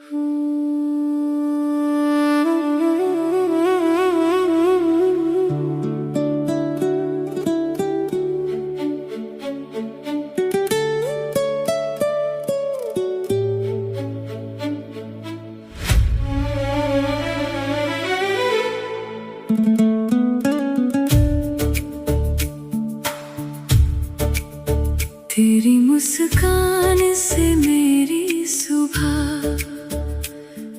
तेरी मुस्कान से मेरी सुबह,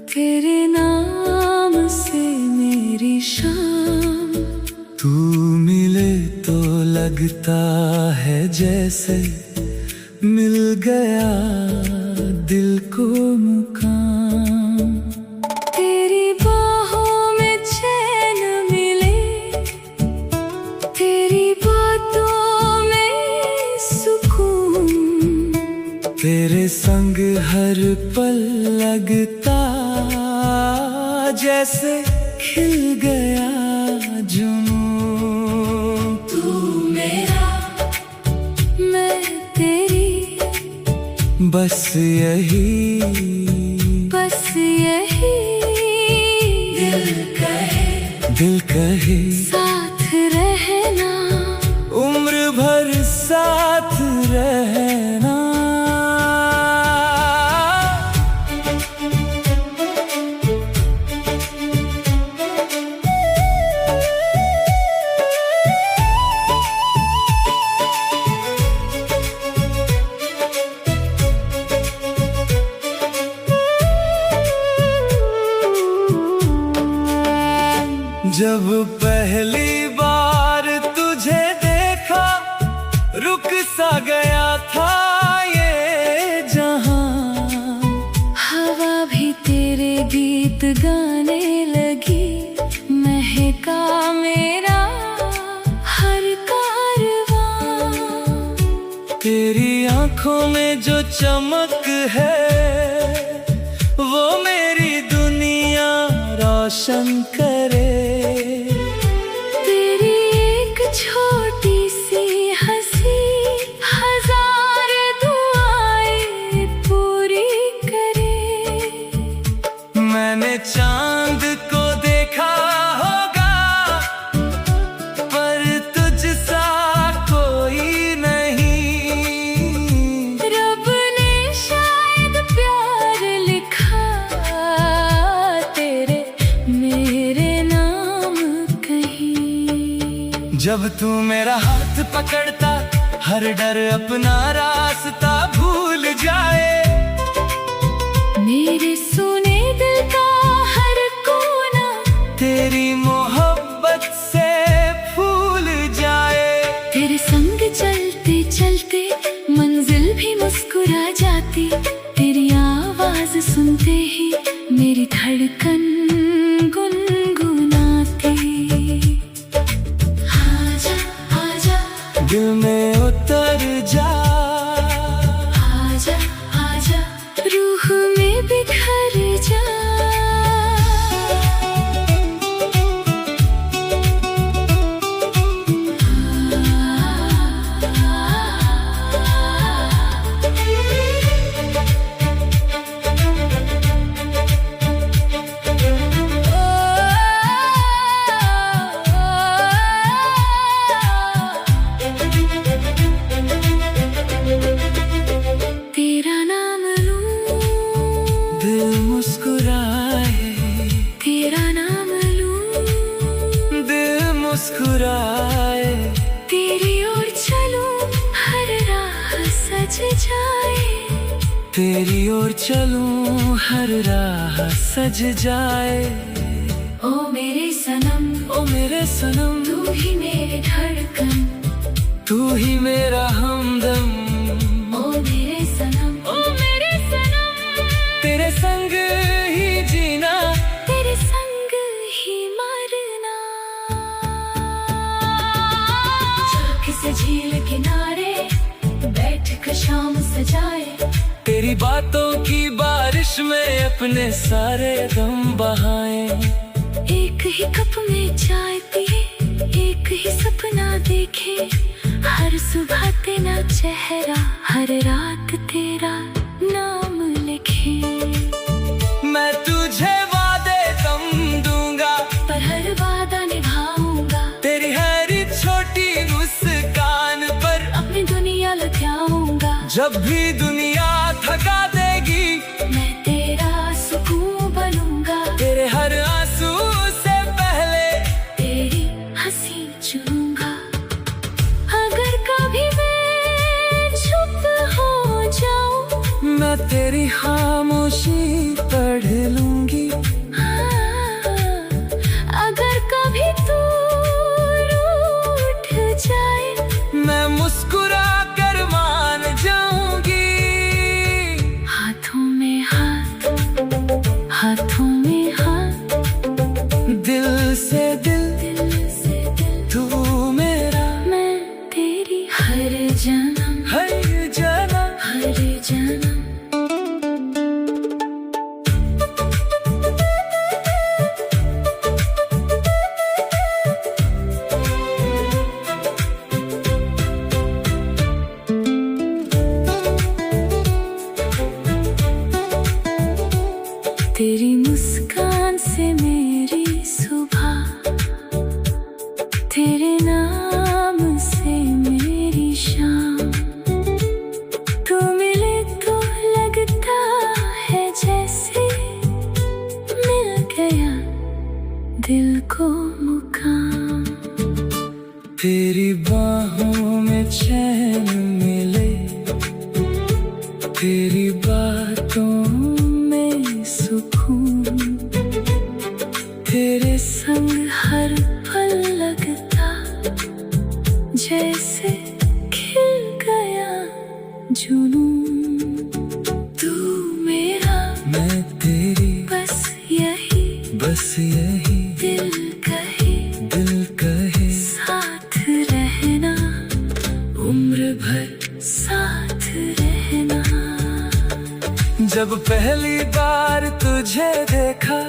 तेरे नाम से मेरी शाम। तू मिले तो लगता है जैसे मिल गया दिल को मुकाम। तेरी बाहों में चैन मिले, तेरी बातों में सुकून। तेरे संग हर पल लगता जैसे खिल गया जुनून। तू मेरा, मैं तेरी, बस यही, बस यही। दिल कहे साथ रहना, उम्र भर साथ रहना। जब पहली बार तुझे देखा, रुक सा गया था ये जहां। हवा भी तेरे गीत गाने लगी, महका मेरा हर कारवां। तेरी आंखों में जो चमक है, वो मेरी दुनिया रोशन करे। तेरी एक छोटी सी हंसी हजार दुआएं पूरी करे। मैंने चांद को देखा होगा, पर तुझसा कोई नहीं। रब ने शायद प्यार लिखा तेरे मेरे नाम कहीं। जब तू मेरा हाथ पकड़ता, हर डर अपना रास्ता भूल जाए। मेरे सुने दिल का हर कोना तेरी मोहब्बत से फूल जाए। तेरे संग चलते चलते मंजिल भी मुस्कुरा जाती। तेरी आवाज सुनते ही मेरी धड़कन गुनगुनाती। आजा आजा दिल में उतर जा, आजा आजा रूह में बिखर जा। तेरा नाम लूं, दिल मुस्कुराए। तेरा नाम लूं, दिल मुस्कुराए। तेरी ओर चलूं हर राह सज जाए। तेरी ओर चलूं हर राह सज जाए। ओ मेरे सनम, ओ मेरे सनम, तू ही मेरी धड़कन। तू ही मेरा हमदम। ओ मेरे सनम, ओ मेरे सनम। तेरे संग ही जीना, तेरे संग ही मरना। चौक से झील किनारे बैठ कर शाम सजाए। तेरी बातों की बारिश में अपने सारे गम बहाए। एक ही कप में चाय पिए, एक ही सपना देखे। हर सुबह तेरा चेहरा, हर रात तेरा नाम लिखे। जब भी दुनिया थका देगी मैं तेरा सुकून बनूंगा। तेरे हर आंसू से पहले तेरी हंसी चुनूंगा। अगर कभी मैं चुप हो जाऊं, मैं तेरी खामोशी पढ़ लूंगी। अगर कभी तू रूठ जाए, मैं मुस्कुरा कर मान जाऊंगी। हाथों में हाथ, हाथों में हाथ, दिल से दिल, दिल से दिल, तू मेरा, मैं तेरी हर जन्म, हर जन्म, हर जन्म। तेरी मुस्कान से मेरी सुबह, तेरे नाम से मेरी शाम। तू मिले तो लगता है जैसे मिल गया दिल को मुकाम। तेरी बाहों में चैन मिले, तेरी बातों में सुकून। तेरे संग हर पल लगता जैसे खिल गया जुनून। तू मेरा, मैं तेरी, बस यही, बस यही दिल कहे, दिल कहे। साथ रहना, उम्र भर साथ रहना। जब पहली बार तुझे देखा,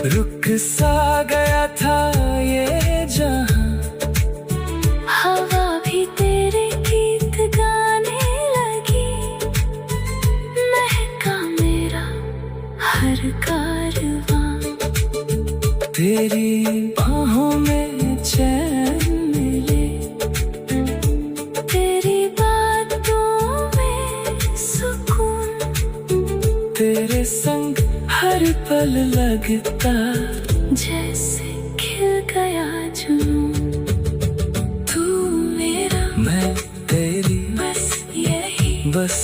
रुक सा गया था ये जहां। हवा भी तेरे गीत गाने लगी, महका मेरा हर कारवां। तेरी बाहों में चैन मिले, तेरी बातों में सुकून। तेरे संग हर पल लगता जैसे खिल गया जुनून। तू मेरा, मैं तेरी, बस यही, बस